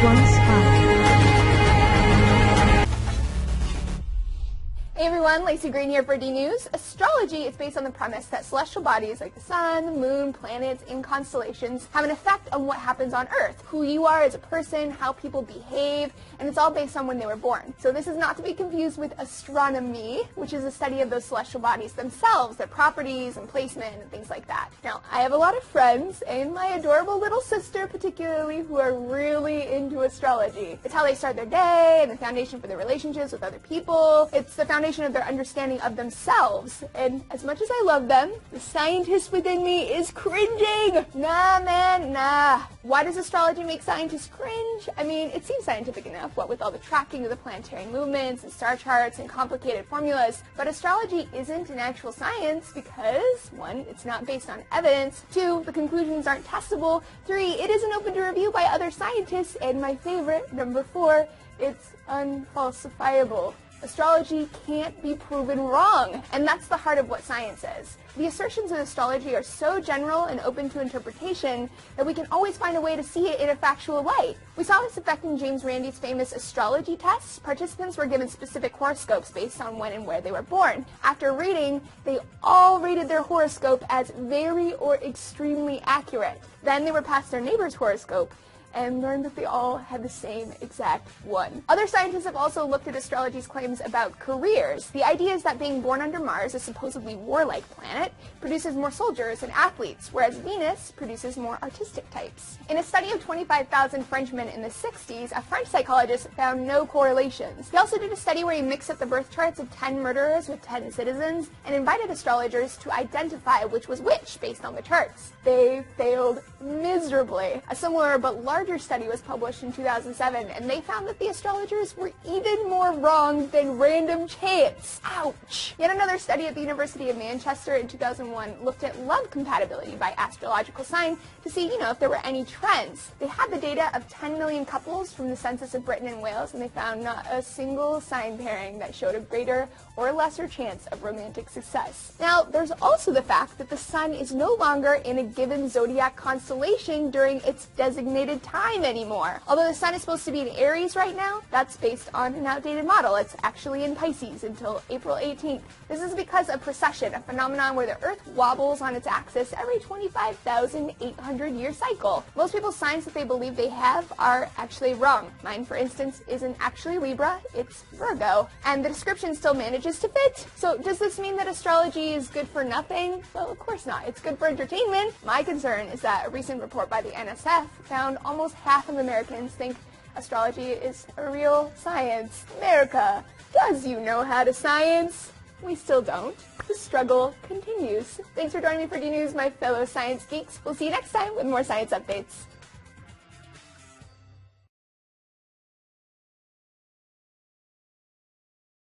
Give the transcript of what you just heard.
One spot. Hey everyone, Lacey Green here for D News. Astrology is based on the premise that celestial bodies like the sun, the moon, planets, and constellations have an effect on what happens on Earth, who you are as a person, how people behave, and it's all based on when they were born. So this is not to be confused with astronomy, which is a study of those celestial bodies themselves, their properties and placement and things like that. Now, I have a lot of friends, and my adorable little sister particularly, who are really into astrology. It's how they start their day and the foundation for their relationships with other people. It's the foundation of their understanding of themselves. And as much as I love them, the scientist within me is cringing. Nah, man, nah. Why does astrology make scientists cringe? I mean, it seems scientific enough, what with all the tracking of the planetary movements and star charts and complicated formulas. But astrology isn't an actual science because, 1, it's not based on evidence, 2, the conclusions aren't testable, 3, it isn't open to review by other scientists, and my favorite, number 4, it's unfalsifiable. Astrology can't be proven wrong, and that's the heart of what science is. The assertions in astrology are so general and open to interpretation that we can always find a way to see it in a factual light. We saw this effect in James Randi's famous astrology tests. Participants were given specific horoscopes based on when and where they were born. After reading, they all rated their horoscope as very or extremely accurate. Then they were passed their neighbor's horoscope and learned that they all had the same exact one. Other scientists have also looked at astrology's claims about careers. The idea is that being born under Mars, a supposedly warlike planet, produces more soldiers and athletes, whereas Venus produces more artistic types. In a study of 25,000 Frenchmen in the 60s, a French psychologist found no correlations. He also did a study where he mixed up the birth charts of 10 murderers with 10 citizens and invited astrologers to identify which was which based on the charts. They failed miserably. A similar but larger study was published in 2007, and they found that the astrologers were even more wrong than random chance. Ouch! Yet another study at the University of Manchester in 2001 looked at love compatibility by astrological sign to see, if there were any trends. They had the data of 10 million couples from the census of Britain and Wales, and they found not a single sign pairing that showed a greater or lesser chance of romantic success. Now, there's also the fact that the sun is no longer in a given zodiac constellation during its designated time anymore. Although the sun is supposed to be in Aries right now, that's based on an outdated model. It's actually in Pisces until April 18th. This is because of precession, a phenomenon where the Earth wobbles on its axis every 25,800-year cycle. Most people's signs that they believe they have are actually wrong. Mine, for instance, isn't actually Libra, it's Virgo. And the description still manages to fit. So does this mean that astrology is good for nothing? Well, of course not. It's good for entertainment. My concern is that a recent report by the NSF found almost half of Americans think astrology is a real science. America, does you know how to science? We still don't. The struggle continues. Thanks for joining me for D News, my fellow science geeks. We'll see you next time with more science updates.